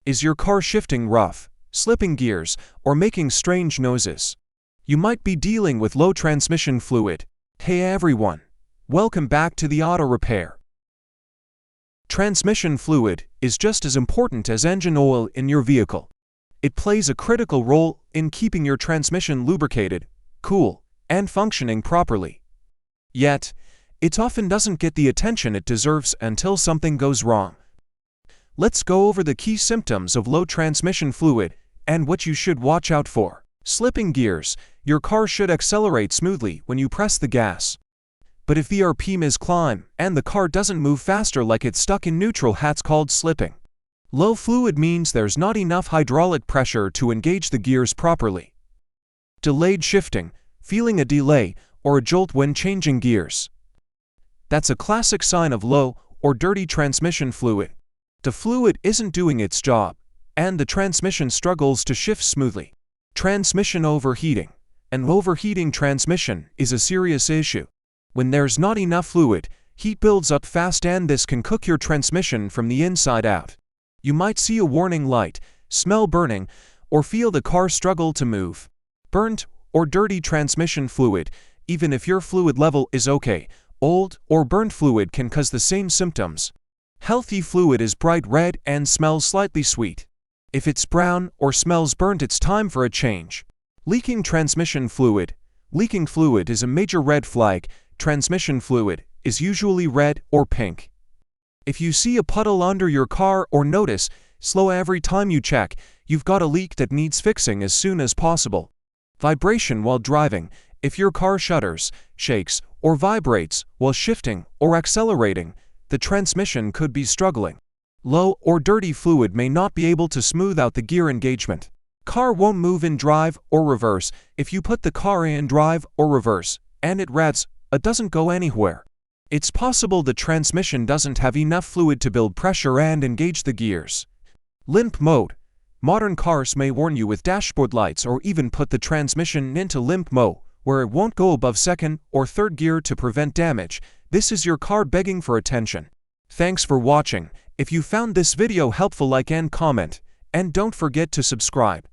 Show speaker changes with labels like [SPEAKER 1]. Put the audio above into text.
[SPEAKER 1] Is your car shifting rough, slipping gears, or making strange noises? You might be dealing with low transmission fluid. Hey everyone! Welcome back to the Auto Repair. Transmission fluid is just as important as engine oil in your vehicle. It plays a critical role in keeping your transmission lubricated, cool, and functioning properly. Yet, it often doesn't get the attention it deserves until something goes wrong. Let's go over the key symptoms of low transmission fluid and what you should watch out for. Slipping gears. Your car should accelerate smoothly when you press the gas. But if the RPM is climb and the car doesn't move faster like it's stuck in neutral, that's called slipping. Low fluid means there's not enough hydraulic pressure to engage the gears properly. Delayed shifting. Feeling a delay or a jolt when changing gears. That's a classic sign of low or dirty transmission fluid. The fluid isn't doing its job, and the transmission struggles to shift smoothly. Transmission overheating. An overheating transmission is a serious issue. When there's not enough fluid, heat builds up fast and this can cook your transmission from the inside out. You might see a warning light, smell burning, or feel the car struggle to move. Burnt or dirty transmission fluid. Even if your fluid level is okay, old or burnt fluid can cause the same symptoms. Healthy fluid is bright red and smells slightly sweet. If it's brown or smells burnt, it's time for a change. Leaking transmission fluid. Leaking fluid is a major red flag. Transmission fluid is usually red or pink. If you see a puddle under your car or notice slow every time you check, you've got a leak that needs fixing as soon as possible. Vibration while driving. If your car shudders, shakes, or vibrates while shifting or accelerating, the transmission could be struggling. Low or dirty fluid may not be able to smooth out the gear engagement. Car won't move in drive or reverse. If you put the car in drive or reverse and it revs, it doesn't go anywhere. It's possible the transmission doesn't have enough fluid to build pressure and engage the gears. Limp mode. Modern cars may warn you with dashboard lights or even put the transmission into limp mode, where it won't go above second or third gear to prevent damage. This is your car begging for attention. Thanks for watching. If you found this video helpful, like and comment, and don't forget to subscribe.